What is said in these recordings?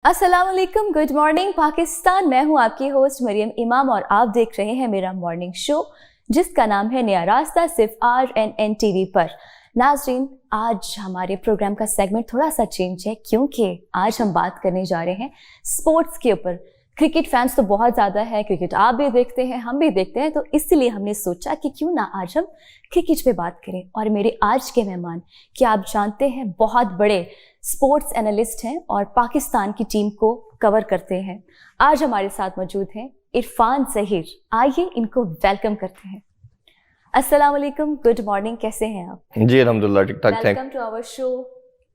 अस्सलाम वालेकुम, good morning Pakistan. मैं हूं आपकी होस्ट मरियम इमाम और आप देख रहे हैं मेरा मॉर्निंग शो जिसका नाम है नया रास्ता, सिर्फ RNN TV पर। नाज़रीन, आज हमारे प्रोग्राम का सेगमेंट थोड़ा सा चेंज है क्योंकि आज हम बात करने जा रहे हैं स्पोर्ट्स के ऊपर। क्रिकेट फैंस तो बहुत ज़्यादा है, क्रिकेट आप भी देखते हैं, हम भी देखते हैं, तो इसलिए हमने सोचा कि क्यों ना आज हम क्रिकेट पे बात करें। और मेरे आज के मेहमान, क्या आप जानते हैं, बहुत बड़े स्पोर्ट्स एनालिस्ट हैं और पाकिस्तान की टीम को कवर करते हैं। आज हमारे साथ मौजूद हैं इरफान ज़हीर। आइए इनको वेलकम करते हैं। अस्सलाम वालेकुम, गुड मॉर्निंग, कैसे हैं आप? जी अल्हम्दुलिल्लाह, ठीक ठाक। Welcome to our show.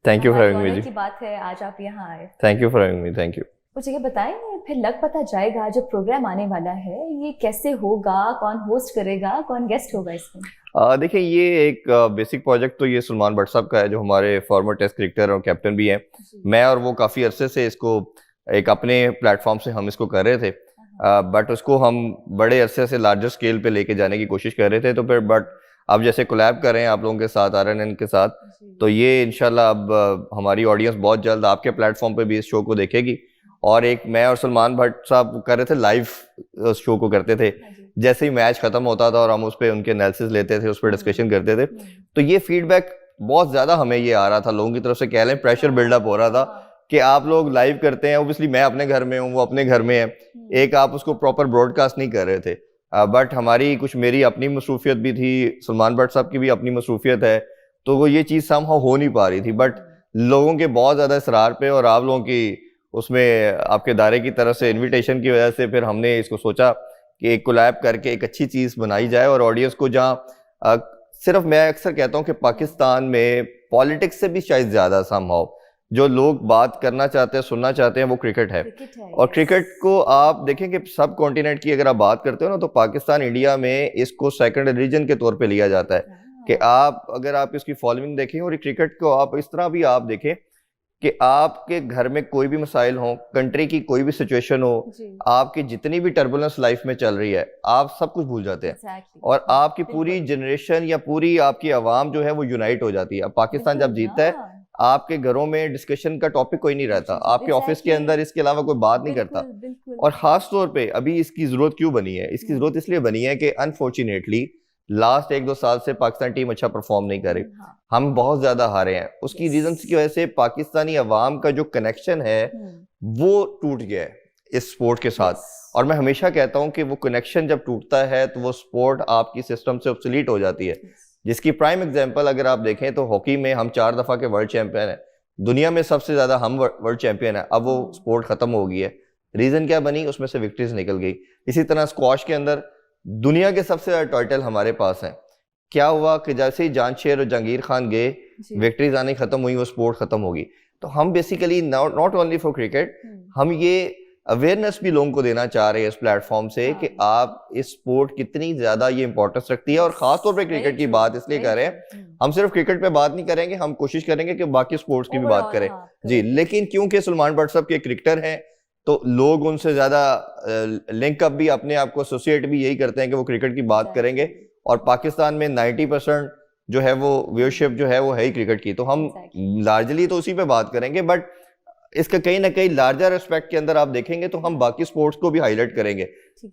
Thank you for having me जी। की बात है आज आप यहाँ आए। Thank you for having me. Thank you. मुझे ये बताएं, फिर लग पता जाएगा जो प्रोग्राम आने वाला है ये कैसे होगा, कौन होस्ट करेगा, कौन गेस्ट होगा इसमें? देखिए, ये एक बेसिक प्रोजेक्ट तो ये सलमान भट्ट साहब का है जो हमारे फॉर्मर टेस्ट क्रिकेटर और कैप्टन भी हैं। मैं और वो काफ़ी अरसे से इसको एक अपने प्लेटफॉर्म से हम इसको कर रहे थे, बट उसको हम बड़े अरसे से लार्जर स्केल पे लेके जाने की कोशिश कर रहे थे। तो फिर बट अब जैसे कोलैब कर रहे हैं आप लोगों के साथ, RNN के साथ, तो ये इंशाल्लाह अब हमारी ऑडियंस बहुत जल्द आपके प्लेटफॉर्म पे भी इस शो को देखेगी। और एक मैं और सलमान भट्ट साहब कर रहे थे, लाइव शो को करते थे। जैसे ही मैच खत्म होता था और हम उस पर उनके एनालिसिस लेते थे, उस पर डिस्कशन करते थे, तो ये फीडबैक बहुत ज़्यादा हमें ये आ रहा था लोगों की तरफ से, कह लें प्रेशर बिल्डअप हो रहा था कि आप लोग लाइव करते हैं। ओबियसली मैं अपने घर में हूँ, वो अपने घर में है, एक आप उसको प्रॉपर ब्रॉडकास्ट नहीं कर रहे थे। बट हमारी कुछ, मेरी अपनी मसरूफियत भी थी, सलमान भट्ट साहब की भी अपनी मसरूफियत है, तो वो ये चीज़ समहाउ हो नहीं पा रही थी। बट लोगों के बहुत ज़्यादा इसरार पे और आप लोगों की उसमें आपके दायरे की तरफ से इन्विटेशन की वजह से फिर हमने इसको सोचा कि एक कोलैब करके एक अच्छी चीज़ बनाई जाए और ऑडियंस को, जहाँ सिर्फ मैं अक्सर कहता हूँ कि पाकिस्तान में पॉलिटिक्स से भी शायद ज़्यादा समहाउ जो लोग बात करना चाहते हैं, सुनना चाहते हैं, वो क्रिकेट है। और क्रिकेट को आप देखें कि सब कॉन्टिनेंट की अगर आप बात करते हो ना, तो पाकिस्तान, इंडिया में इसको सेकंड रीजन के तौर पे लिया जाता है कि आप अगर आप इसकी फॉलोइंग देखें और क्रिकेट को आप इस तरह भी आप देखें कि आपके घर में कोई भी मसाइल हो, कंट्री की कोई भी सिचुएशन हो, आपकी जितनी भी टर्बुलेंस लाइफ में चल रही है, आप सब कुछ भूल जाते हैं और आपकी पूरी जनरेशन या पूरी आपकी आवाम जो है वो यूनाइट हो जाती है। अब पाकिस्तान जब जीतता है, आपके घरों में डिस्कशन का टॉपिक कोई नहीं रहता, आपके ऑफिस के अंदर इसके अलावा कोई बात नहीं करता। और खास तौर पे अभी इसकी जरूरत क्यों बनी है? इसकी जरूरत इसलिए बनी है कि अनफॉर्चुनेटली लास्ट 1-2 साल से पाकिस्तान टीम अच्छा परफॉर्म नहीं कर रही। हम बहुत ज्यादा हारे हैं। उसकी रीजन की वजह से पाकिस्तानी अवाम का जो कनेक्शन है वो टूट गया है इस स्पोर्ट के साथ। और मैं हमेशा कहता हूं कि वो कनेक्शन जब टूटता है तो वो स्पोर्ट आपकी सिस्टम से ऑब्सोलीट हो जाती है। जिसकी प्राइम एग्जांपल अगर आप देखें तो हॉकी में हम 4 दफा के वर्ल्ड चैंपियन हैं, दुनिया में सबसे ज्यादा हम वर्ल्ड चैंपियन है। अब वो स्पोर्ट खत्म हो गई है। रीजन क्या बनी? उसमें से विक्ट्रीज निकल गई। इसी तरह स्क्वाश के अंदर दुनिया के सबसे ज्यादा टाइटल हमारे पास हैं। क्या हुआ कि जैसे ही जांशेर और जहांगीर खान गए, विक्ट्रीज आनी खत्म हुई, वो स्पोर्ट खत्म होगी। तो हम basically not only for cricket, हम ये अवेयरनेस भी लोगों को देना चाह रहे हैं इस प्लेटफॉर्म से कि आप इस स्पोर्ट कितनी ज्यादा ये इंपॉर्टेंस रखती है। और खासतौर पे क्रिकेट की बात इसलिए कर रहे हैं, हम सिर्फ क्रिकेट पे बात नहीं करेंगे, हम कोशिश करेंगे कि बाकी स्पोर्ट्स की भी बात करें जी। लेकिन क्योंकि सलमान भट्ट साहब के क्रिकेटर हैं तो लोग उनसे ज्यादा लिंकअप भी, अपने आप को एसोसिएट भी यही करते हैं कि वो क्रिकेट की बात करेंगे। और पाकिस्तान में 90% जो है वो व्यूअरशिप जो है वो है ही क्रिकेट की, तो हम लार्जली तो उसी पे बात करेंगे। बट इसका कहीं ना कहीं लार्जर एस्पेक्ट के अंदर आप देखेंगे तो हम बाकी स्पोर्ट्स को भी हाईलाइट करेंगे।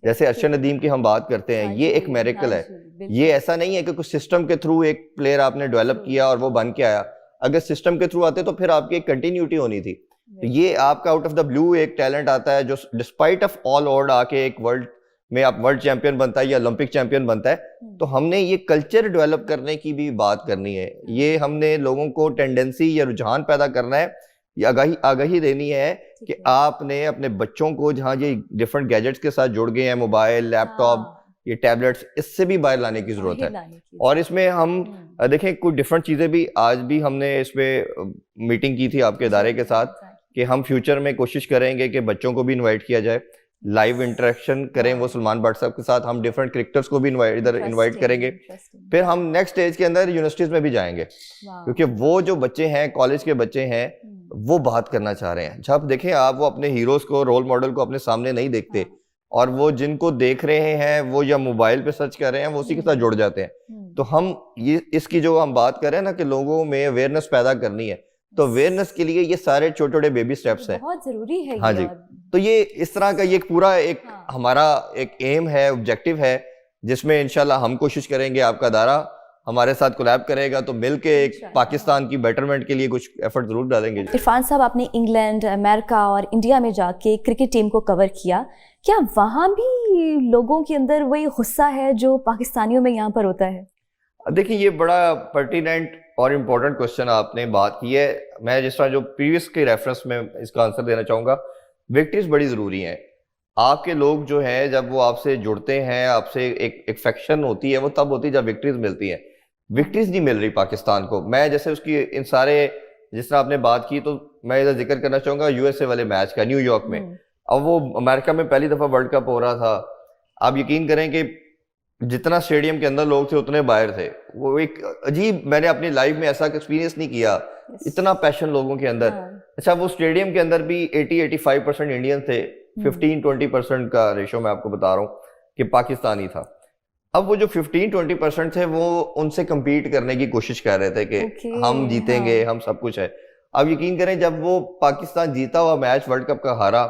जैसे अरशद नदीम की हम बात करते हैं, ये एक मेरेकल है। ये ऐसा नहीं है कि कुछ सिस्टम के थ्रू एक प्लेयर आपने डेवलप किया और वो बन के आया। अगर सिस्टम के थ्रू आते तो फिर आपकी एक कंटिन्यूटी होनी थी। तो ये आपका आउट ऑफ द ब्लू एक टैलेंट आता है जो डिस्पाइट ऑफ ऑल ऑड आके एक वर्ल्ड में आप वर्ल्ड चैंपियन बनता है या ओलंपिक चैंपियन बनता है। तो हमने ये कल्चर डेवलप करने की भी बात करनी है। ये हमने लोगों को टेंडेंसी या रुझान पैदा करना है, ये आगाही देनी है कि आपने अपने बच्चों को, जहाँ ये डिफरेंट गैजेट्स के साथ जुड़ गए हैं, मोबाइल, लैपटॉप, ये टैबलेट्स, इससे भी बाहर लाने की जरूरत है। और इसमें हम देखें कुछ डिफरेंट चीजें भी, आज भी हमने इस पे मीटिंग की थी आपके इदारे के साथ कि हम फ्यूचर में कोशिश करेंगे कि बच्चों को भी इनवाइट किया जाए, लाइव इंटरेक्शन करें वो सलमान भट्ट साहब के साथ। हम डिफरेंट क्रिकेटर्स को भी इधर इनवाइट करेंगे। फिर हम नेक्स्ट स्टेज के अंदर यूनिवर्सिटीज में भी जाएंगे क्योंकि वो जो बच्चे हैं, कॉलेज के बच्चे हैं, वो बात करना चाह रहे हैं। जब देखें आप, वो अपने हीरोज को, रोल मॉडल को अपने सामने नहीं देखते और वो जिनको देख रहे हैं वो या मोबाइल पे सर्च कर रहे हैं, वो उसी के साथ जुड़ जाते हैं। तो हम ये इसकी जो हम बात करें ना कि लोगों में अवेयरनेस पैदा करनी है, तो अवेयरनेस के लिए ये सारे छोटे छोटे बेबी स्टेप्स हैं, बहुत जरूरी है हाँ ये। जी। तो ये इस तरह का ये पूरा एक हाँ। हमारा एक एम है, ऑब्जेक्टिव है, जिसमें इंशाल्लाह हम कोशिश करेंगे, आपका अदारा हमारे साथ कोलैब करेगा तो मिलके एक पाकिस्तान की बेटरमेंट के लिए कुछ एफर्ट जरूर डालेंगे। इरफान साहब, आपने इंग्लैंड, अमेरिका और इंडिया में जाके क्रिकेट टीम को कवर किया, क्या वहाँ भी लोगों के अंदर वही गुस्सा है जो पाकिस्तानियों में यहाँ पर होता है? देखिए, ये बड़ा पर्टिनेंट और इम्पोर्टेंट क्वेश्चन आपने बात की है। मैं जिस तरह जो प्रीवियस के रेफरेंस में इसका आंसर देना चाहूँगा, विक्ट्रीज बड़ी ज़रूरी हैं। आपके लोग जो हैं, जब वो आपसे जुड़ते हैं, आपसे एक अफेक्शन होती है, वो तब होती है जब विक्ट्रीज मिलती हैं। विक्ट्रीज नहीं मिल रही पाकिस्तान को। मैं जैसे उसकी इन सारे जिस तरह आपने बात की, तो मैं इधर जिक्र करना चाहूँगा यूएसए वाले मैच का, न्यूयॉर्क में। अब वो अमेरिका में पहली दफ़ा वर्ल्ड कप हो रहा था। आप यकीन करें कि जितना स्टेडियम के अंदर लोग थे उतने बाहर थे। वो एक अजीब, मैंने अपनी लाइफ में ऐसा एक्सपीरियंस नहीं किया, इतना पैशन लोगों के अंदर। अच्छा, वो स्टेडियम के अंदर भी 80-85% इंडियन थे, 15-20% का रेशो मैं आपको बता रहा हूँ कि पाकिस्तानी था। अब वो जो 15-20% थे, वो उनसे compete करने की कोशिश कर रहे थे कि हम जीतेंगे, हम सब कुछ है। अब यकीन करें, जब वो पाकिस्तान जीता हुआ मैच वर्ल्ड कप का हारा,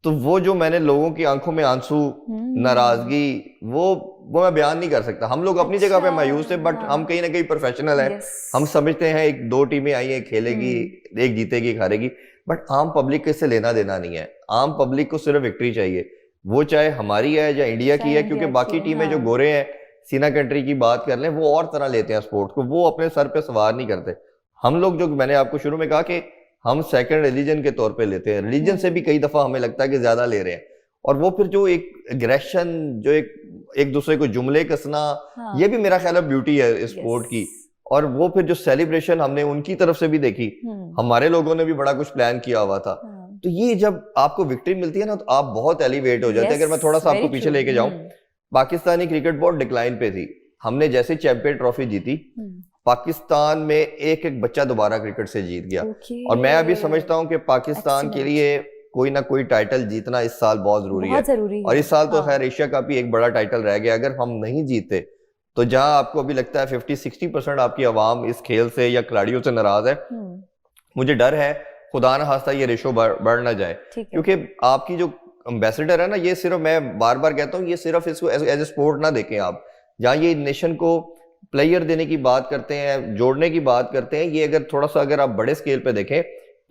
तो वो जो मैंने लोगों की आंखों में आंसू, नाराजगी, वो मैं बयान नहीं कर सकता। हम लोग अपनी जगह पे मायूस थे, बट हम कहीं ना कहीं प्रोफेशनल हैं। हम समझते हैं एक दो टीमें आई हैं, खेलेगी, एक जीतेगी, एक हारेगी, बट आम पब्लिक को इससे लेना देना नहीं है। आम पब्लिक को सिर्फ विक्ट्री चाहिए, वो चाहे हमारी है या इंडिया की है, क्योंकि बाकी टीमें जो गोरे हैं, सीना कंट्री की बात कर लें, वो और तरह लेते हैं स्पोर्ट को, वो अपने सर पे सवार नहीं करते। हम लोग, जो मैंने आपको शुरू में कहा कि हम सेकंड रिलीजन के तौर पे लेते हैं, रिलीजन से भी कई दफा हमें लगता है कि ज्यादा ले रहे हैं। और वो फिर जो एक एग्रेशन, जो एक दूसरे को जुमले कसना, ये भी मेरा ख्याल है ब्यूटी है इस स्पोर्ट की। और वो फिर जो सेलिब्रेशन हमने उनकी तरफ से भी देखी, हमारे लोगों ने भी बड़ा कुछ प्लान किया हुआ था। तो ये जब आपको विक्ट्री मिलती है ना, तो आप बहुत एलिवेट हो जाते हैं। अगर मैं थोड़ा सा आपको पीछे लेके जाऊं, पाकिस्तानी क्रिकेट बहुत डिक्लाइन पे थी। हमने जैसे चैंपियन ट्रॉफी जीती, पाकिस्तान में एक एक बच्चा दोबारा क्रिकेट से जीत गया। और मैं अभी समझता हूं कि पाकिस्तान के लिए कोई ना कोई टाइटल जीतना इस साल बहुत जरूरी है। और इस साल तो खैर एशिया का भी एक बड़ा टाइटल रह गया। अगर हम नहीं जीते, तो जहां आपको अभी लगता है 50-60% आपकी आवाम इस खेल से या खिलाड़ियों से नाराज है, मुझे डर है खुदा न खास्ता ये रेशो बढ़ ना जाए। क्योंकि आपकी जो एम्बेसडर है ना, ये सिर्फ, मैं बार बार कहता हूँ, ये सिर्फ इसको एज ए स्पोर्ट ना देखें आप। जहाँ ये नेशन को प्लेयर देने की बात करते हैं, जोड़ने की बात करते हैं, ये अगर थोड़ा सा अगर आप बड़े स्केल पे देखें,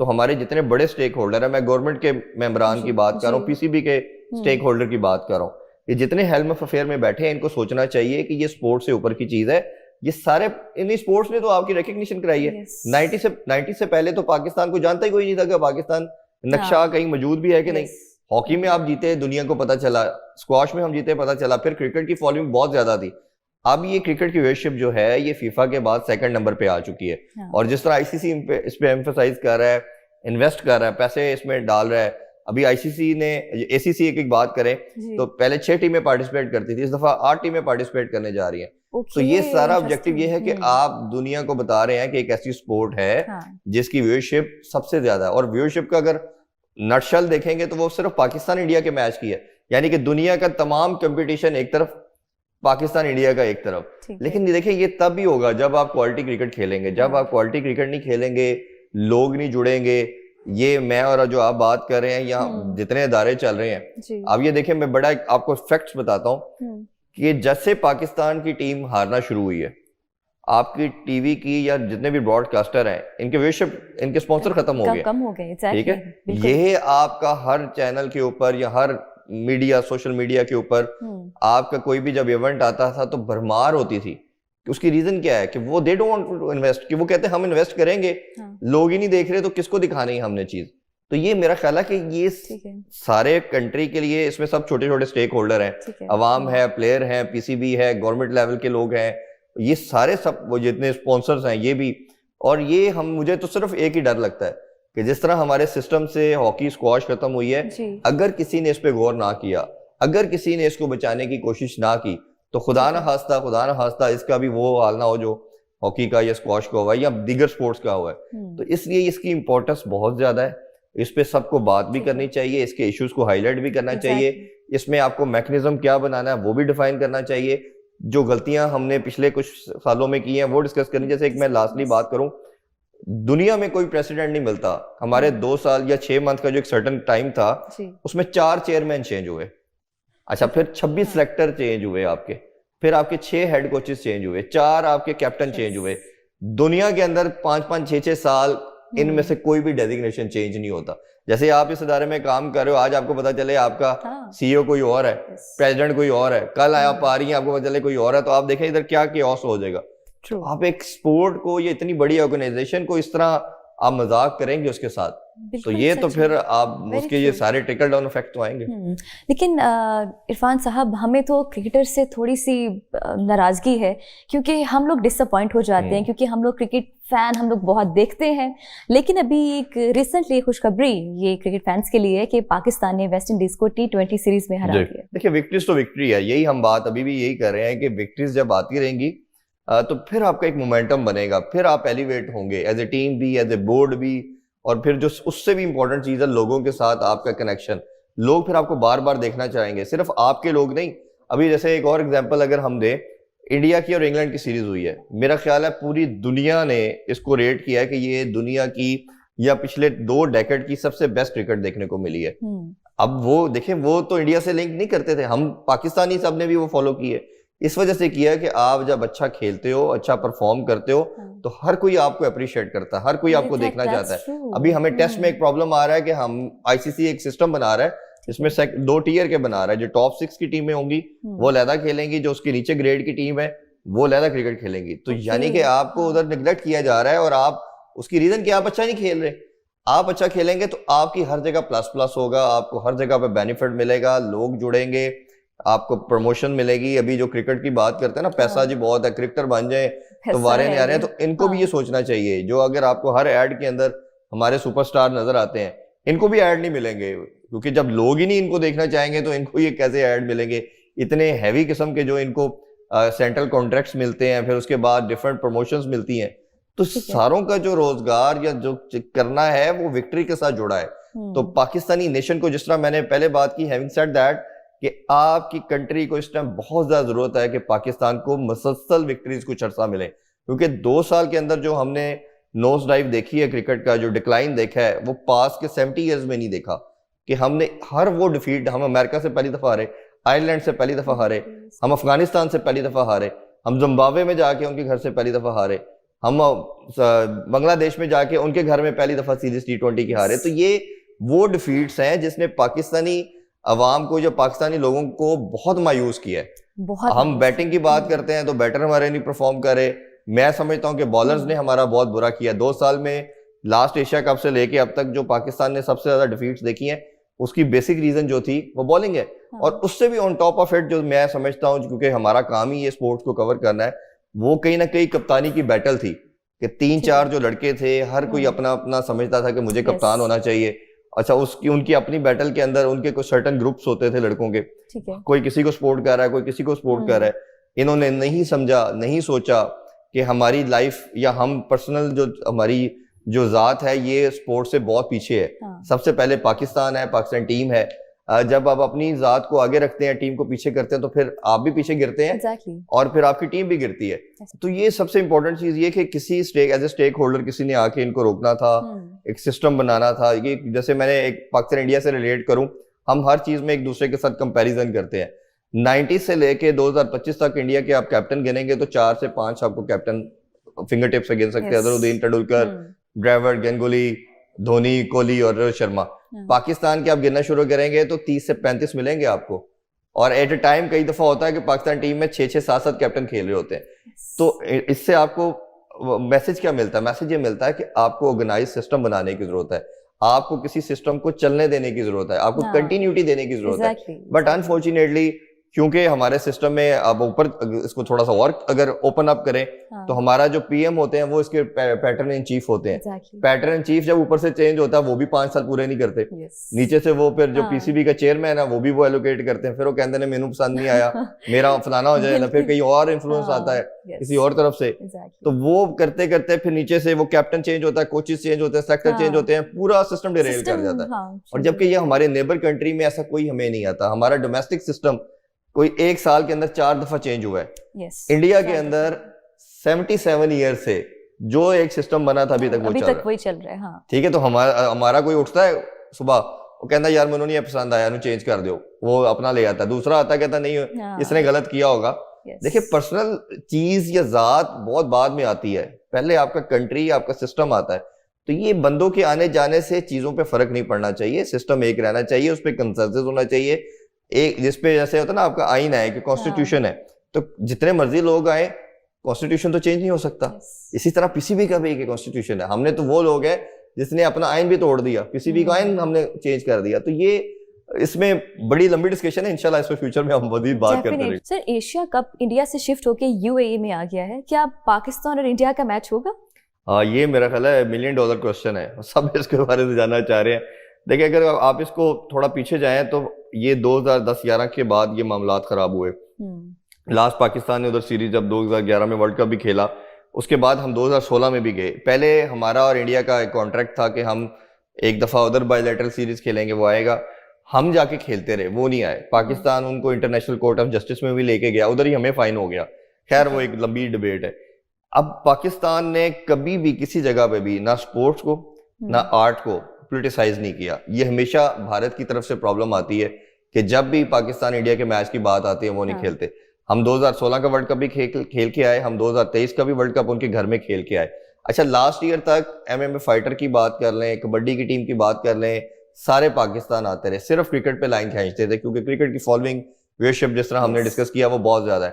तो हमारे जितने बड़े स्टेक होल्डर है, मैं गवर्नमेंट के मेंबरान की बात कर रहा हूँ, पीसीबी के स्टेक होल्डर की बात कर रहा हूँ, ये जितने हेल्म ऑफ अफेयर में बैठे हैं, इनको सोचना चाहिए कि ये स्पोर्ट से ऊपर की चीज है। ये सारे इन स्पोर्ट्स ने तो आपकी रिकग्निशन कराई है। 90 से पहले तो पाकिस्तान को जानता ही कोई नहीं था कि पाकिस्तान नक्शा कहीं मौजूद भी है कि नहीं। हॉकी में आप जीते, दुनिया को पता चला, स्क्वाश में हम जीते, पता चला, फिर क्रिकेट की फॉलोइंग बहुत ज्यादा थी। अब ये क्रिकेट की व्यूअरशिप जो है, ये फीफा के बाद सेकंड नंबर पे आ चुकी है। और जिस तरह आईसीसी इस पे एम्फसाइज कर रहा है, इन्वेस्ट कर रहा है, पैसे इसमें डाल रहा है। अभी आईसीसी ने, एसीसी एक बात करें तो पहले 6 टीमें पार्टिसिपेट करती थी, इस दफा 8 टीमें पार्टिसिपेट करने जा रही हैं। तो ये सारा ऑब्जेक्टिव ये है कि आप दुनिया को बता रहे हैं कि एक ऐसी स्पोर्ट है जिसकी व्यूअरशिप सबसे ज्यादा है। और व्यूअरशिप का अगर नटशल देखेंगे तो वो सिर्फ पाकिस्तान इंडिया के मैच की है, यानी कि दुनिया का तमाम कंपटीशन एक तरफ, पाकिस्तान इंडिया का एक तरफ। लेकिन देखिए, ये तब भी होगा जब आप क्वालिटी क्रिकेट खेलेंगे। जब आप क्वालिटी क्रिकेट नहीं खेलेंगे, लोग नहीं जुड़ेंगे। ये मैं और जो आप बात कर रहे हैं, यहाँ जितने इदारे चल रहे हैं, अब ये देखिए, मैं बड़ा आपको फैक्ट्स बताता हूँ कि जब से पाकिस्तान की टीम हारना शुरू हुई है, आपकी टीवी की या जितने भी ब्रॉडकास्टर हैं, इनके व्यूअरशिप, इनके स्पॉन्सर खत्म हो गए। ठीक है, ये आपका हर चैनल के ऊपर या हर मीडिया, सोशल मीडिया के ऊपर आपका कोई भी जब इवेंट आता था तो भरमार होती थी। उसकी रीजन क्या है कि वो they don't want to invest, कि वो कहते हैं हम इन्वेस्ट करेंगे, लोग ही नहीं देख रहे तो किसको दिखानी है हमने चीज। तो ये मेरा ख्याल है कि ये सारे कंट्री के लिए, इसमें सब छोटे छोटे स्टेक होल्डर हैं, अवाम है, प्लेयर हैं, पीसीबी है, गवर्नमेंट लेवल के लोग हैं, ये सारे सब वो जितने स्पॉन्सर्स हैं ये भी। और ये मुझे तो सिर्फ एक ही डर लगता है कि जिस तरह हमारे सिस्टम से हॉकी, स्क्वाश खत्म हुई है, अगर किसी ने इस पे गौर ना किया, अगर किसी ने इसको बचाने की कोशिश ना की, तो खुदा ना खास्ता इसका भी वो हाल ना हो जो हॉकी का या स्क्वाश का हुआ है या दीगर स्पोर्ट्स का हुआ है। तो इसलिए इसकी इंपॉर्टेंस बहुत ज्यादा है। इस पे सबको बात भी करनी चाहिए, इसके इश्यूज को हाईलाइट भी करना चाहिए, इसमें आपको मैकेनिज्म क्या बनाना है वो भी डिफाइन करना चाहिए। जो गलतियां हमने पिछले कुछ सालों में की हैं वो डिस्कस करनी। जैसे एक मैं लास्टली बात करूं, दुनिया में कोई प्रेसिडेंट नहीं मिलता। हमारे 2 साल या 6 मंथ का जो एक सर्टन टाइम था उसमें 4 चेयरमैन चेंज हुए। अच्छा, फिर 26 सेलेक्टर चेंज हुए आपके, फिर आपके 6 हेड कोचेस चेंज हुए, 4 आपके कैप्टन चेंज हुए। दुनिया के अंदर 5-5, 6-6 साल इनमें से कोई भी डेजिग्नेशन चेंज नहीं होता। जैसे आप इस इदारे में काम कर रहे हो, आज आपको पता चले आपका सीईओ कोई और है, प्रेसिडेंट कोई और है, कल आप आ रही हैं आपको पता चले कोई और है, तो आप देखें इधर क्या केओस हो जाएगा। आप एक स्पोर्ट को, ये इतनी बड़ी ऑर्गेनाइजेशन को इस तरह आप मजाक करेंगे उसके साथ, तो ये तो फिर आप उसके ये सारे ट्रिकल डाउन इफेक्ट तो आएंगे। लेकिन इरफान साहब, हमें तो क्रिकेटर से थोड़ी सी नाराजगी है, क्योंकि हम लोग डिसअपॉइंट हो जाते हैं, क्योंकि हम लोग क्रिकेट फैन हम लोग बहुत देखते हैं। लेकिन अभी एक रिसेंटली खुशखबरी ये क्रिकेट फैंस के लिए है कि पाकिस्तान ने वेस्ट इंडीज को T20 सीरीज में हरा दिया। देखिए, विक्ट्रीज तो विक्ट्री है, यही हम बात अभी भी यही कर रहे हैं कि विक्ट्रीज जब आती रहेंगी तो फिर आपका एक मोमेंटम बनेगा, फिर आप एलिवेट होंगे एज ए टीम भी, एज ए बोर्ड भी, और फिर जो उससे भी इंपॉर्टेंट चीज है लोगों के साथ आपका कनेक्शन। लोग फिर आपको बार बार देखना चाहेंगे, सिर्फ आपके लोग नहीं। अभी जैसे एक और एग्जांपल अगर हम दें, इंडिया की और इंग्लैंड की सीरीज हुई है, मेरा ख्याल है पूरी दुनिया ने इसको रेट किया है कि ये दुनिया की या पिछले 2 डेकेड की सबसे बेस्ट क्रिकेट देखने को मिली है। अब वो देखें, वो तो इंडिया से लिंक नहीं करते थे, हम पाकिस्तानी सब ने भी वो फॉलो किए। इस वजह से किया कि आप जब अच्छा खेलते हो, अच्छा परफॉर्म करते हो, तो हर कोई आपको अप्रिशिएट करता है, हर कोई आपको देखना चाहता है। अभी हमें टेस्ट में एक प्रॉब्लम आ रहा है कि हम आईसीसी एक सिस्टम बना रहा है जिसमें 2 टीयर के बना रहा है। जो टॉप 6 की टीमें होंगी वो अलहदा खेलेंगी, जो उसके नीचे ग्रेड की टीम है वो अलहदा क्रिकेट खेलेंगी। तो यानी कि आपको उधर निगलेक्ट किया जा रहा है, और आप उसकी रीजन कि आप अच्छा नहीं खेल रहे। आप अच्छा खेलेंगे तो आपकी हर जगह प्लस प्लस होगा, आपको हर जगह पे बेनिफिट मिलेगा, लोग जुड़ेंगे, आपको प्रमोशन मिलेगी। अभी जो क्रिकेट की बात करते हैं ना, पैसा जी बहुत है, क्रिकेटर बन जाए तो वारे नहीं आ रहे हैं, तो इनको भी ये सोचना चाहिए। जो अगर आपको हर एड के अंदर हमारे सुपरस्टार नजर आते हैं, इनको भी ऐड नहीं मिलेंगे, क्योंकि जब लोग ही नहीं इनको देखना चाहेंगे तो इनको ये कैसे ऐड मिलेंगे। इतने हैवी किस्म के जो इनको सेंट्रल कॉन्ट्रैक्ट्स मिलते हैं, फिर उसके बाद डिफरेंट प्रमोशंस मिलती हैं, तो सारों का जो रोजगार या जो करना है वो विक्ट्री के साथ जुड़ा है। तो पाकिस्तानी नेशन को, जिस तरह मैंने पहले बात की, हैविंग सेड दैट, कि आपकी कंट्री को इस टाइम बहुत ज्यादा जरूरत है कि पाकिस्तान को मुसलसल विक्ट्रीज कुछ अर्सा मिले, क्योंकि 2 साल के अंदर जो हमने नोज डाइव देखी है क्रिकेट का, जो डिक्लाइन देखा है, वो पास के 70 ईयर्स में नहीं देखा। कि हमने हर वो डिफीट, हम अमेरिका से पहली दफा हारे, आयरलैंड से पहली दफा हारे, हम अफगानिस्तान से पहली दफा हारे, हम जिम्बाब्वे में जाके उनके घर से पहली दफा हारे, हम बांग्लादेश में जाके उनके घर में पहली दफा सीरीज T20 की हारे। तो ये वो डिफीट्स हैं जिसने पाकिस्तानी अवाम को, जो पाकिस्तानी लोगों को बहुत मायूस किया है। हम बैटिंग की बात करते हैं तो बैटर हमारे नहीं परफॉर्म करे। मैं समझता हूं कि बॉलर्स ने हमारा बहुत बुरा किया। 2 साल में लास्ट एशिया कप से लेके अब तक जो पाकिस्तान ने सबसे ज्यादा डिफीट्स देखी हैं, उसकी बेसिक रीजन जो थी वो बॉलिंग है। और उससे भी ऑन टॉप ऑफ इट, जो मैं समझता हूँ, क्योंकि हमारा काम ही ये स्पोर्ट्स को कवर करना है, वो कहीं ना कहीं कप्तानी की बैटल थी कि 3-4 जो लड़के थे, हर कोई अपना अपना समझता था कि मुझे कप्तान होना चाहिए। अच्छा, उसकी उनकी अपनी बैटल के अंदर उनके कुछ सर्टन ग्रुप्स होते थे लड़कों के, कोई किसी को सपोर्ट कर रहा है, कोई किसी को सपोर्ट कर रहा है। इन्होंने नहीं समझा, नहीं सोचा कि हमारी लाइफ या हम पर्सनल जो हमारी जो जात है, ये स्पोर्ट से बहुत पीछे है। सबसे पहले पाकिस्तान है, पाकिस्तान टीम है। जब आप अपनी जात को आगे रखते हैं, टीम को पीछे करते हैं, तो फिर आप भी पीछे गिरते हैं और फिर आपकी टीम भी गिरती है। तो ये सबसे इंपॉर्टेंट चीज ये कि किसी एज ए स्टेक होल्डर किसी ने आके इनको रोकना था, एक सिस्टम बनाना था। ये जैसे मैंने एक पाकिस्तान इंडिया से रिलेट करूं, हम हर चीज में एक दूसरे के साथ कंपैरिजन करते हैं। 90 से लेके 2025 तक इंडिया के आप कैप्टन गिनेंगे तो 4 से 5 आपको कैप्टन फिंगर टिप से गिन सकते हैं। अजहरुद्दीन, तेंदुलकर, ड्राविड, गंगुली, धोनी, कोहली और रोहित शर्मा। पाकिस्तान के आप गिनना शुरू करेंगे तो 30 से 35 मिलेंगे आपको। और एट अ टाइम कई दफा होता है कि पाकिस्तान टीम में 6-6, 7-7 कैप्टन खेल रहे होते हैं। तो इससे आपको मैसेज क्या मिलता है? मैसेज ये मिलता है कि आपको ऑर्गेनाइज सिस्टम बनाने की जरूरत है, आपको किसी सिस्टम को चलने देने की जरूरत है, आपको कंटिन्यूटी देने की जरूरत है। बट अनफॉर्चुनेटली क्योंकि हमारे सिस्टम में अब ऊपर इसको थोड़ा सा और अगर ओपन अप करें तो हमारा जो पीएम होते हैं वो इसके पैटर्न इन चीफ होते हैं। पैटर्न इन चीफ जब ऊपर से चेंज होता है वो भी 5 साल पूरे नहीं करते। नीचे से वो फिर जो पीसीबी का चेयरमैन है वो भी वो एलोकेट करते हैं, फिर वो कहते हैं मेनू पसंद नहीं आया, मेरा फलाना हो जाए ना, फिर कहीं और इन्फ्लुएंस आता है किसी और तरफ से। तो वो करते करते फिर नीचे से वो कैप्टन चेंज होता है, कोचेस चेंज होते हैं, सेक्टर चेंज होते हैं, पूरा सिस्टम डिरेल कर जाता है। और जबकि ये हमारे नेबर कंट्री में ऐसा कोई हमें नहीं आता। हमारा डोमेस्टिक सिस्टम कोई 1 साल के अंदर 4 दफा चेंज हुआ है। इंडिया के अंदर 77 ईयर से जो एक सिस्टम बना था अभी तक वही चल रहा है। हाँ ठीक है, तो हमारा कोई उठता है सुबह, वो कहता है यार मैंने नहीं पसंद आया, नु चेंज कर दो, वो अपना ले आता है, दूसरा आता है कहता नहीं इसने गलत किया होगा। देखिए पर्सनल चीज या जात बहुत बाद में आती है, पहले आपका कंट्री, आपका सिस्टम आता है। तो ये बंदों के आने जाने से चीजों पे फर्क नहीं पड़ना चाहिए, सिस्टम एक रहना चाहिए, उस पर कंसेंसस होना चाहिए। एक जिसपे जैसे होता है ना आपका आइन है कि कॉन्स्टिट्यूशन है, तो जितने मर्जी लोग आए कॉन्स्टिट्यूशन तो चेंज नहीं हो सकता। इसी तरह पीसीबी का भी एक कॉन्स्टिट्यूशन है, हमने तो वो लोग हैं जिसने अपना आइन भी तोड़ दिया, पीसीबी का आइन हमने चेंज कर दिया। तो ये इसमें बड़ी लंबी डिस्कशन है, इंशाल्लाह इस पे फ्यूचर में हम मज़ीद बात करते रहेंगे। सर एशिया कप इंडिया से शिफ्ट होके यूएई में आ गया है, क्या पाकिस्तान और इंडिया का मैच होगा? हाँ, ये मेरा ख्याल है $1 मिलियन क्वेश्चन है, सब इसके बारे में जानना चाह रहे हैं। देखिए अगर आप इसको थोड़ा पीछे जाएं तो ये 2010-11 के बाद ये मामलात खराब हुए। लास्ट पाकिस्तान ने उधर सीरीज जब 2011 में वर्ल्ड कप भी खेला, उसके बाद हम 2016 में भी गए। पहले हमारा और इंडिया का एक कॉन्ट्रैक्ट था कि हम एक दफा उधर बायलैटरल सीरीज खेलेंगे, वो आएगा, हम जाके खेलते रहे, वो नहीं आए। पाकिस्तान उनको इंटरनेशनल कोर्ट ऑफ जस्टिस में भी लेके गया, उधर ही हमें फाइन हो गया। खैर वो एक लंबी डिबेट है। अब पाकिस्तान ने कभी भी किसी जगह पे भी ना स्पोर्ट्स को ना आर्ट को पोलिटिसाइज नहीं किया। ये हमेशा भारत की तरफ से प्रॉब्लम आती है कि जब भी पाकिस्तान इंडिया के मैच की बात आती है वो नहीं खेलते। हम 2016 का वर्ल्ड कप भी खेल के आए, हम 2023 का भी वर्ल्ड कप उनके घर में खेल के आए। अच्छा, लास्ट ईयर तक एमएमए फाइटर की बात कर लें, कबड्डी की टीम की बात कर लें, सारे पाकिस्तान आते रहे, सिर्फ क्रिकेट पे लाइन खींचते थे क्योंकि क्रिकेट की फॉलोइंग व्यूअरशिप जिस तरह हमने डिस्कस किया वो बहुत ज्यादा है।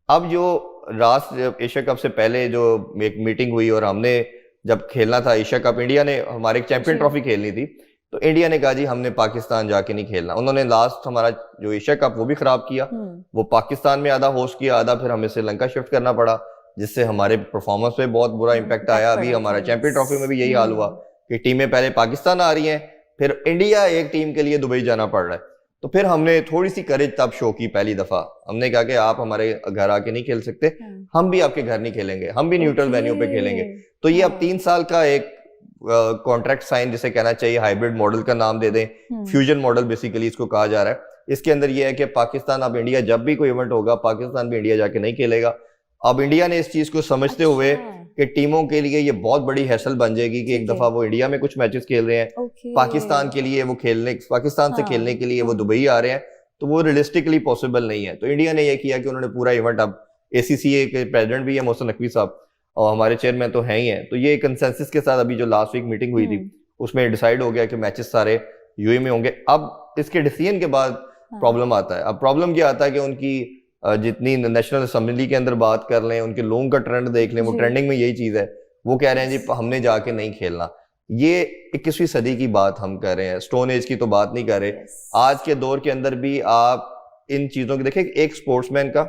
अब जो राष्ट्र एशिया कप से पहले जो एक मीटिंग हुई और हमने जब खेलना था एशिया कप, इंडिया ने हमारे चैंपियन ट्रॉफी खेलनी थी, तो इंडिया ने कहा जी हमने पाकिस्तान जाके नहीं खेलना। उन्होंने लास्ट हमारा जो एशिया कप वो भी खराब किया, वो पाकिस्तान में आधा होस्ट किया, आधा फिर हमें श्रीलंका शिफ्ट करना पड़ा, जिससे हमारे परफॉर्मेंस पे बहुत बुरा इम्पैक्ट आया। अभी हमारा चैंपियन ट्रॉफी में भी यही हाल हुआ कि टीमें पहले पाकिस्तान आ रही हैं, फिर इंडिया एक टीम के लिए दुबई जाना पड़ रहा है। तो फिर हमने थोड़ी सी करेज तब शो की, पहली दफा हमने कहा कि आप हमारे घर आके नहीं खेल सकते, हम भी आपके घर नहीं खेलेंगे, हम भी न्यूट्रल वेन्यू पे खेलेंगे। तो ये अब 3 साल का एक कॉन्ट्रैक्ट साइन, जिसे कहना चाहिए हाइब्रिड मॉडल का नाम दे दें, फ्यूजन मॉडल बेसिकली इसको कहा जा रहा है। इसके अंदर ये है कि पाकिस्तान अब इंडिया जब भी कोई इवेंट होगा, पाकिस्तान भी इंडिया जाके नहीं खेलेगा। अब इंडिया ने इस चीज को समझते हुए कि टीमों के लिए ये बहुत बड़ी हैसल बन जाएगी कि एक दफा वो इंडिया में कुछ मैचेस खेल रहे हैं, पाकिस्तान के लिए वो पाकिस्तान से खेलने के लिए वो दुबई आ रहे हैं, तो वो रियलिस्टिकली पॉसिबल नहीं है। तो इंडिया ने ये किया कि उन्होंने पूरा इवेंट, अब एसीसीए के प्रेसिडेंट भी है मोहसिन नकवी साहब और हमारे चेयरमैन तो हैं ही हैं, तो ये कंसेंसस के साथ अभी जो लास्ट वीक मीटिंग हुई थी उसमें डिसाइड हो गया कि मैचेस सारे यूएई में होंगे। अब इसके डिसीजन के बाद प्रॉब्लम आता है। अब प्रॉब्लम क्या आता है कि उनकी जितनी नेशनल असेंबली के अंदर बात कर लें, उनके लोगों का ट्रेंड देख लें, वो ट्रेंडिंग में यही चीज है, वो कह रहे हैं जी हमने जाके नहीं खेलना। ये 21वीं सदी की बात हम कर रहे हैं, स्टोन एज की तो बात नहीं कर रहे। आज के दौर के अंदर भी आप इन चीजों की देखें, एक स्पोर्ट्समैन का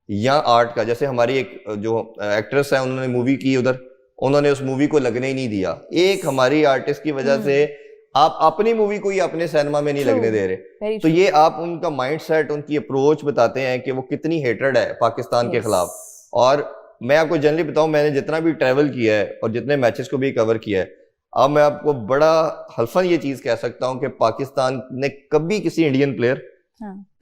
या आर्ट का, जैसे हमारी एक जो एक्ट्रेस है उन्होंने मूवी की, उधर उन्होंने उस मूवी को लगने ही नहीं दिया। एक हमारी आर्टिस्ट की वजह से आप अपनी मूवी को ही अपने सिनेमा में नहीं लगने दे रहे। तो ये आप उनका माइंडसेट, उनकी अप्रोच बताते हैं कि वो कितनी हेटेड है पाकिस्तान के खिलाफ। और मैं आपको जनरली बताऊं, मैंने जितना भी ट्रैवल किया है और जितने मैचेस को भी कवर किया है, अब मैं आपको बड़ा हल्फन ये चीज कह सकता हूं कि पाकिस्तान ने कभी किसी इंडियन प्लेयर,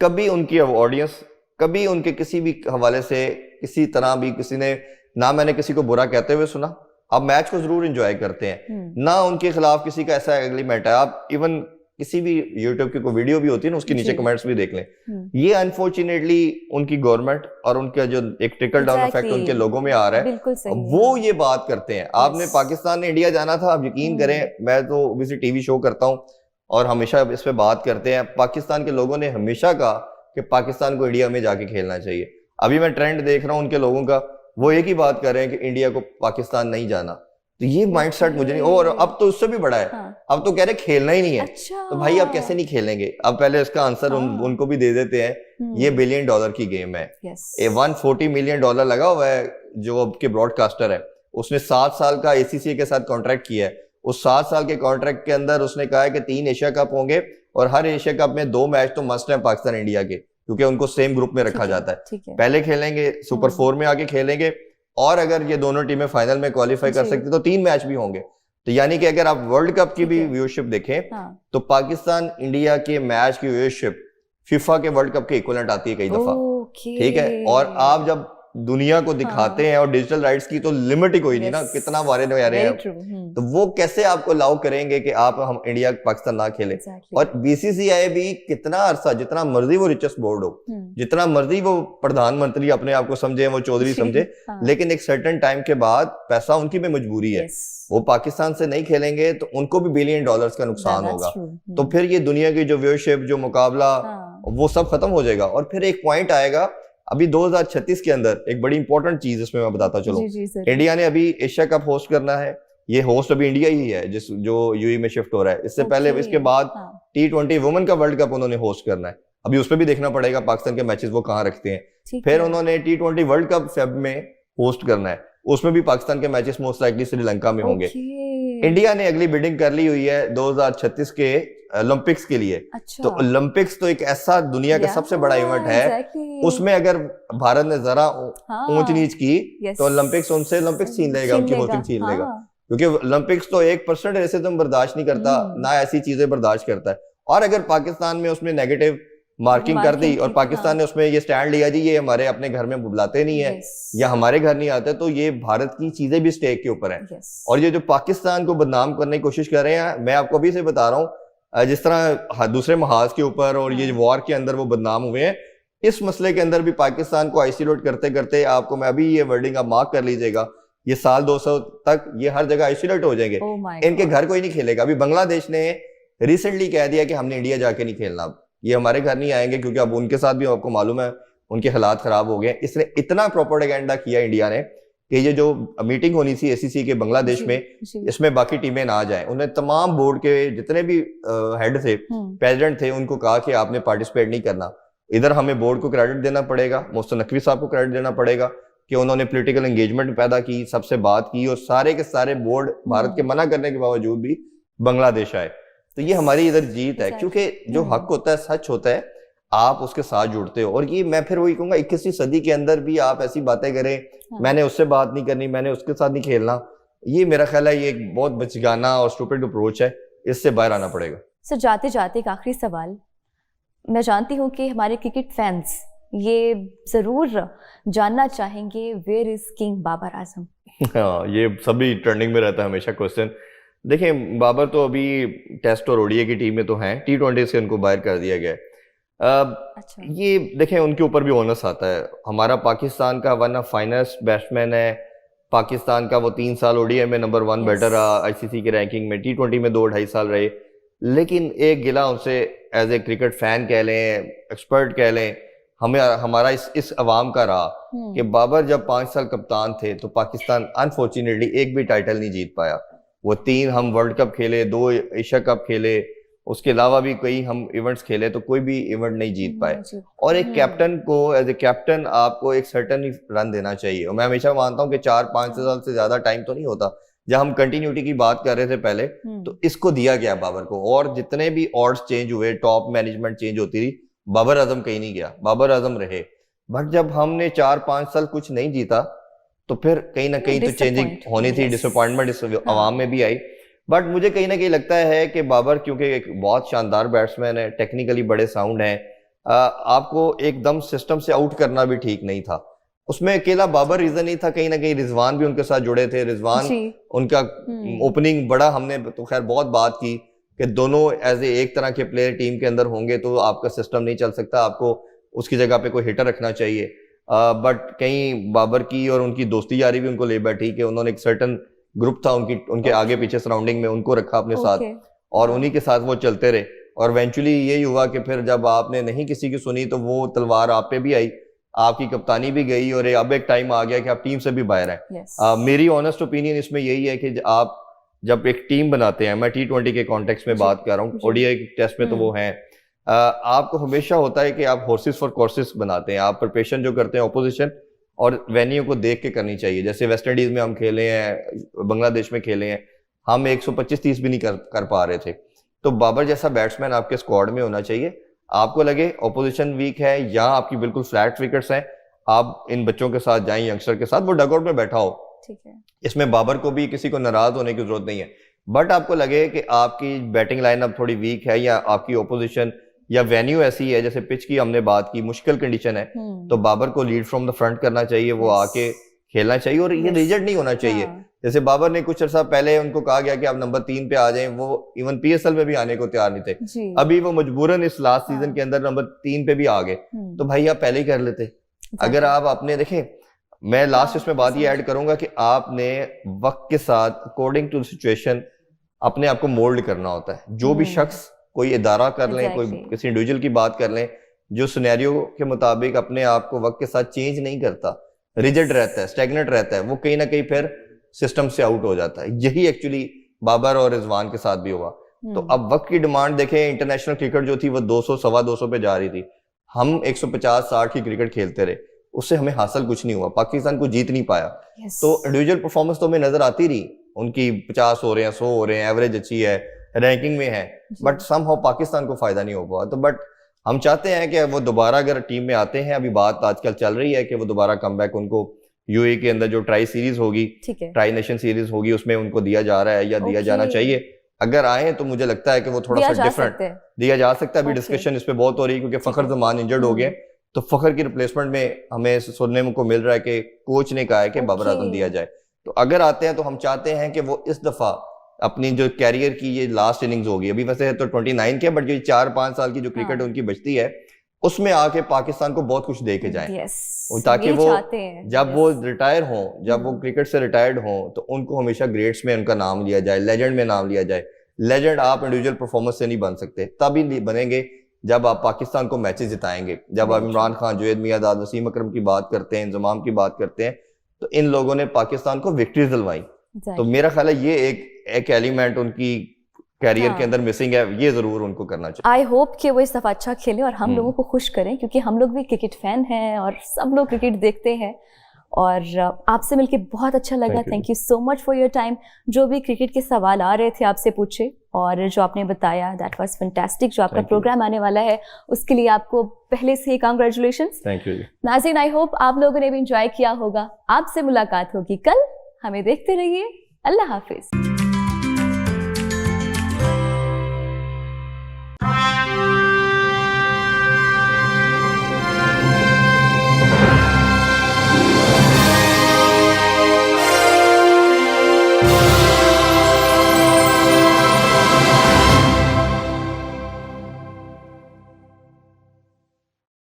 कभी उनकी ऑडियंस, कभी उनके किसी भी हवाले से किसी तरह भी किसी ने ना मैंने किसी को बुरा कहते हुए सुना। आप मैच को जरूर एंजॉय करते हैं, ना उनके खिलाफ किसी का ऐसा एग्रीमेंट है। आप इवन किसी भी यूट्यूब की कोई वीडियो भी होती है ना, उसके नीचे कमेंट्स भी देख लें। ये अनफॉर्चुनेटली उनकी गवर्नमेंट और उनका जो एक ट्रिकल डाउन इफेक्ट उनके लोगों में आ रहा है, वो ये बात करते हैं। आपने पाकिस्तान ने इंडिया जाना था, आप यकीन करें, मैं तो ओबीसी टीवी शो करता हूँ और हमेशा इस पे बात करते हैं। पाकिस्तान के लोगों ने हमेशा कहा कि पाकिस्तान को इंडिया में जाके खेलना चाहिए। अभी मैं ट्रेंड देख रहा हूँ उनके लोगों का, वो एक ही बात कर रहे हैं कि इंडिया को पाकिस्तान नहीं जाना। तो ये माइंडसेट मुझे नहीं, और अब तो उससे भी बड़ा है, अब तो कह रहे खेलना ही नहीं है। तो भाई आप कैसे नहीं खेलेंगे? अब पहले इसका आंसर उनको भी दे देते हैं। ये $1 बिलियन की गेम है। $140 मिलियन लगा हुआ है जो अब के ब्रॉडकास्टर है, उसने 7 साल का एसीसी के साथ कॉन्ट्रैक्ट किया है। उस 7 साल के कॉन्ट्रैक्ट के अंदर उसने कहा है कि 3 एशिया कप होंगे और हर एशिया कप में 2 मैच तो मस्ट है पाकिस्तान इंडिया के, क्योंकि उनको सेम ग्रुप में रखा जाता है। पहले खेलेंगे, सुपर 4 में आके खेलेंगे, और अगर ये दोनों टीमें फाइनल में क्वालिफाई कर सकती तो 3 मैच भी होंगे। तो यानी कि अगर आप वर्ल्ड कप की भी व्यूअरशिप देखें तो पाकिस्तान इंडिया के मैच की व्यूअरशिप फीफा के वर्ल्ड कप के इक्विवेलेंट आती है कई दफा, ठीक है। और आप जब दुनिया को दिखाते हैं और डिजिटल राइट्स की तो लिमिट ही कोई नहीं ना, कितना वारे नजारे हैं, तो वो कैसे आपको अलाउ करेंगे कि आप हम इंडिया पाकिस्तान ना खेलें। और बीसीसीआई भी कितना अरसा, जितना मर्जी वो रिचेस्ट बोर्ड हो, जितना मर्जी वो प्रधानमंत्री अपने आप को समझे, वो चौधरी समझे, लेकिन एक सर्टेन टाइम के बाद पैसा उनकी भी मजबूरी है, वो पाकिस्तान से नहीं खेलेंगे तो उनको भी $1 बिलियन का नुकसान होगा। तो फिर ये दुनिया की जो व्यूअरशिप, जो मुकाबला, वो सब खत्म हो जाएगा। और फिर एक पॉइंट आएगा अभी 2036 के अंदर, एक बड़ी इंपॉर्टेंट चीज इसमें मैं बताता चलूं। इंडिया ने अभी एशिया कप होस्ट करना है, ये होस्ट अभी इंडिया ही है जो यूएई में शिफ्ट हो रहा है। इससे पहले इसके बाद T20 वुमेन का वर्ल्ड कप उन्होंने होस्ट करना है, अभी उस पर भी देखना पड़ेगा पाकिस्तान के मैचेस वो कहाँ रखते हैं। फिर उन्होंने T20 वर्ल्ड कप फेब में होस्ट करना है, उसमें भी पाकिस्तान के मैचेस मोस्ट लाइकली श्रीलंका में होंगे। इंडिया ने अगली बिडिंग कर ली हुई है 2036 के ओलंपिक्स के लिए। तो ओलंपिक्स तो एक ऐसा दुनिया का सबसे बड़ा इवेंट है, उसमें अगर भारत ने जरा ऊंच नीच की तो ओलंपिक्स उनसे ओलंपिक्स छीन लेगा, उनकी होस्टिंग छीन लेगा, क्योंकि ओलंपिक्स तो 1% रेसिज्म बर्दाश्त नहीं करता, ना ऐसी चीजें बर्दाश्त करता है। और अगर पाकिस्तान में उसमें नेगेटिव मार्किंग कर दी और पाकिस्तान ने उसमें ये स्टैंड लिया जी ये हमारे अपने घर में बुलाते नहीं है या हमारे घर नहीं आते, तो ये भारत की चीजें भी स्टेक के ऊपर है। और ये जो पाकिस्तान को बदनाम करने की कोशिश कर रहे हैं, मैं आपको अभी से बता रहा हूँ, जिस तरह दूसरे महाज के ऊपर और ये वॉर के अंदर वो बदनाम हुए हैं, इस मसले के अंदर भी पाकिस्तान को आइसोलेट करते करते, आपको मैं अभी ये वर्डिंग आप मार्क कर लीजिएगा, ये साल 200 तक ये हर जगह आइसोलेट हो जाएंगे, इनके घर कोई नहीं खेलेगा। अभी बांग्लादेश ने रिसेंटली कह दिया कि हमने इंडिया जाके नहीं खेलना, ये हमारे घर नहीं आएंगे, क्योंकि अब उनके साथ भी आपको मालूम है उनके हालात खराब हो गए। इसने इतना प्रोपेगेंडा किया इंडिया ने कि ये जो मीटिंग होनी थी एसीसी के बांग्लादेश में, इसमें बाकी टीमें ना जाएं। उन्हें तमाम बोर्ड के जितने भी हेड थे, प्रेसिडेंट थे, उनको कहा कि आपने पार्टिसिपेट नहीं करना। इधर हमें बोर्ड को क्रेडिट देना पड़ेगा, मोहसिन नकवी साहब को क्रेडिट देना पड़ेगा कि उन्होंने पॉलिटिकल एंगेजमेंट पैदा की, सबसे बात की, और सारे के सारे बोर्ड भारत के मना करने के बावजूद भी बांग्लादेश आए। तो ये हमारी इधर जीत है, क्योंकि जो हक होता है, सच होता है, आप उसके साथ जुड़ते हो। और ये मैं फिर वही कहूंगा, 21वीं सदी के अंदर भी आप ऐसी बातें करें, मैंने उससे बात नहीं करनी, मैंने उसके साथ नहीं खेलना, ये मेरा ख्याल है ये एक बहुत बचगाना और स्टूपिड अप्रोच है, इससे बाहर आना पड़ेगा। सर जाते जाते एक आखिरी सवाल, मैं जानती हूँ कि हमारे क्रिकेट फैंस ये जरूर जानना चाहेंगे, where is king Babar Azam? हाँ, ये सभी ट्रेंडिंग में रहता है हमेशा क्वेश्चन। देखें, बाबर तो अभी टेस्ट और ओडीआई की टीम में तो हैं, T20 से उनको बाहर कर दिया गया है। ये देखें, उनके ऊपर भी ओनस आता है। हमारा पाकिस्तान का वन ऑफ फाइनेस्ट बैट्समैन है, पाकिस्तान का वो 3 साल ओडीआई में नंबर 1 बैटर रहा आईसीसी की रैंकिंग में, T20 में 2-2.5 साल रहे। लेकिन एक गिला उनसे एज ए क्रिकेट फैन कह लें, एक्सपर्ट कह लें, हमें हमारा इस अवाम का रहा कि बाबर जब 5 साल कप्तान थे तो पाकिस्तान अनफॉर्चुनेटली एक भी टाइटल नहीं जीत पाया। वो 3 हम वर्ल्ड कप खेले, 2 एशिया कप खेले, उसके अलावा भी कई हम इवेंट्स खेले, तो कोई भी इवेंट नहीं जीत पाए। और एक कैप्टन को एज ए कैप्टन आपको एक सर्टेन रन देना चाहिए। और मैं हमेशा मानता हूँ कि 4-5 साल से ज्यादा टाइम तो नहीं होता। जब हम कंटिन्यूटी की बात कर रहे थे पहले, तो इसको दिया गया बाबर को, और जितने भी ऑर्ड्स चेंज हुए, टॉप मैनेजमेंट चेंज होती रही, बाबर आजम कहीं नहीं गया, बाबर आजम रहे। बट जब हमने 4-5 साल कुछ नहीं जीता, तो फिर कहीं ना कहीं तो चेंजिंग होनी थी, डिसअपॉइंटमेंट इस आवाम में भी आई। बट मुझे कहीं ना कहीं लगता है कि बाबर क्योंकि एक बहुत शानदार बैट्समैन है, टेक्निकली बड़े साउंड हैं, आपको एकदम सिस्टम से आउट करना भी ठीक नहीं था। उसमें अकेला बाबर रीजन नहीं था, कहीं ना कहीं रिजवान भी उनके साथ जुड़े थे। रिजवान उनका ओपनिंग बड़ा, हमने तो खैर बहुत बात की कि दोनों एज ए एक तरह के प्लेयर टीम के अंदर होंगे तो आपका सिस्टम नहीं चल सकता, आपको उसकी जगह पे कोई हिटर रखना चाहिए। बट कहीं बाबर की और उनकी दोस्ती यारी भी उनको ले बैठी कि उन्होंने एक सर्टन ग्रुप था उनके आगे पीछे सराउंडिंग में, उनको रखा अपने साथ और उन्हीं के साथ वो चलते रहे। और इवेंचुअली यही हुआ कि फिर जब आपने नहीं किसी की सुनी तो वो तलवार आप पे भी आई, आपकी कप्तानी भी गई, और अब एक टाइम आ गया कि आप टीम से भी बाहर हैं। मेरी ऑनेस्ट ओपिनियन इसमें यही है कि आप जब एक टीम बनाते हैं, मैं T20 के कॉन्टेक्स्ट में बात कर रहा हूँ, ओडीआई टेस्ट में तो वो हैं, आपको हमेशा होता है कि आप हॉर्सेस फॉर कोर्सेस बनाते हैं, आप प्रिपरेशन जो करते हैं ऑपोजिशन और वेन्यू को देख के करनी चाहिए। जैसे वेस्ट इंडीज में हम खेले हैं, बांग्लादेश में खेले हैं, हम 125-30 भी नहीं कर पा रहे थे। तो बाबर जैसा बैट्समैन आपके स्क्वाड में होना चाहिए। आपको लगे ऑपोजिशन वीक है या आपकी बिल्कुल फ्लैट विकेट्स हैं, आप इन बच्चों के साथ जाएं, यंगस्टर के साथ, वो डगआउट में बैठा हो, ठीक है। इसमें बाबर को भी किसी को नाराज होने की जरूरत नहीं है। बट आपको लगे कि आपकी बैटिंग लाइनअप थोड़ी वीक है या आपकी ऑपोजिशन या वेन्यू ऐसी है, जैसे पिच की हमने बात की, मुश्किल कंडीशन है, तो बाबर को लीड फ्रॉम द फ्रंट करना चाहिए, वो आके खेलना चाहिए और ये रिजल्ट नहीं होना चाहिए। जैसे बाबर ने कुछ अर्सा पहले उनको कहा गया कि आप नंबर 3 पे आ जाएं, वो इवन पीएसएल में भी आने को तैयार नहीं थे, अभी वो मजबूरन इस लास्ट सीजन के अंदर नंबर 3 पे भी आ गए। तो भाई आप पहले ही कर लेते। अगर आप अपने देखें, मैं लास्ट इसमें बात ये ऐड करूंगा कि आपने वक्त के साथ अकॉर्डिंग टू सिचुएशन अपने आप को मोल्ड करना होता है। जो भी शख्स, कोई इदारा कर लें, कोई किसी इंडिविजुअल की बात कर लें, जो सिनेरियो के मुताबिक अपने आप को वक्त के साथ चेंज नहीं करता, रिजिड रहता है, स्टैग्नेंट रहता है, वो कहीं ना कहीं फिर सिस्टम से आउट हो जाता है। यही एक्चुअली बाबर और रिजवान के साथ भी हुआ। तो अब वक्त की डिमांड देखें, इंटरनेशनल क्रिकेट जो थी वो 200 सवा 200 पे जा रही थी, हम 150-60 की क्रिकेट खेलते रहे, उससे हमें हासिल कुछ नहीं हुआ, पाकिस्तान को जीत नहीं पाया। तो इंडिविजुअल परफॉर्मेंस तो हमें नजर आती रही, उनकी 50 हो रहे हैं, 100 हो रहे हैं, एवरेज अच्छी है, रैंकिंग में है, बट समहाउ पाकिस्तान को फायदा नहीं हो पाया। तो बट हम चाहते हैं कि वो दोबारा अगर टीम में आते हैं, अभी बात आजकल चल रही है कि वो दोबारा कमबैक उनको यूएई के अंदर जो ट्राई सीरीज होगी, ट्राई नेशन सीरीज होगी, उसमें उनको दिया जा रहा है या दिया जाना चाहिए। अगर आए तो मुझे लगता है कि वो थोड़ा सा डिफरेंट दिया जा सकता है। अभी डिस्कशन इस पे बहुत हो रही है क्योंकि फखर जमान इंजर्ड हो गए, तो फखर की रिप्लेसमेंट में हमें सुनने को मिल रहा है कि कोच ने कहा है कि बाबर आजम दिया जाए। तो अगर आते हैं तो हम चाहते हैं कि वो इस दफा अपनी जो कैरियर की ये लास्ट इनिंग्स होगी, अभी वैसे तो 29 के, बट जो 4-5 साल की जो क्रिकेट उनकी बचती है, उसमें आके पाकिस्तान को बहुत कुछ दे के जाएं, ताकि वो जब वो रिटायर हों, जब वो क्रिकेट से रिटायर्ड हों, तो उनको हमेशा ग्रेड्स में उनका नाम लिया जाए, लेजेंड में नाम लिया जाए। लेजेंड आप इंडिविजुअल परफॉर्मेंस से नहीं बन सकते, तभी बनेंगे जब आप पाकिस्तान को मैचेस जिताएंगे। जब आप इमरान खान, जुनैद मियांदाद, वसीम अकरम की बात करते हैं, इंजमाम की बात करते हैं, तो इन लोगों ने पाकिस्तान को विक्ट्री दिलवाई। तो मेरा ख्याल है ये एक एलिमेंट उनकी कैरियर के अंदर मिसिंग है, ये जरूर उनको करना चाहिए। आई होप कि वो इस दफा अच्छा खेलें और हम लोगों को खुश करें, क्योंकि हम लोग भी क्रिकेट फैन हैं और सब लोग क्रिकेट देखते हैं। और आपसे मिलके बहुत अच्छा लगा। Thank you so much for your time. जो भी क्रिकेट के सवाल आ रहे थे आपसे पूछे, और जो आपने बताया, दैट वाज फैंटास्टिक। जो आपका प्रोग्राम आने वाला है उसके लिए आपको पहले से ही कांग्रेचुलेशंस। थैंक यू नाज़रीन, आई होप आप लोगों ने भी एंजॉय किया होगा। आपसे मुलाकात होगी कल, हमें देखते रहिए। अल्लाह हाफिज।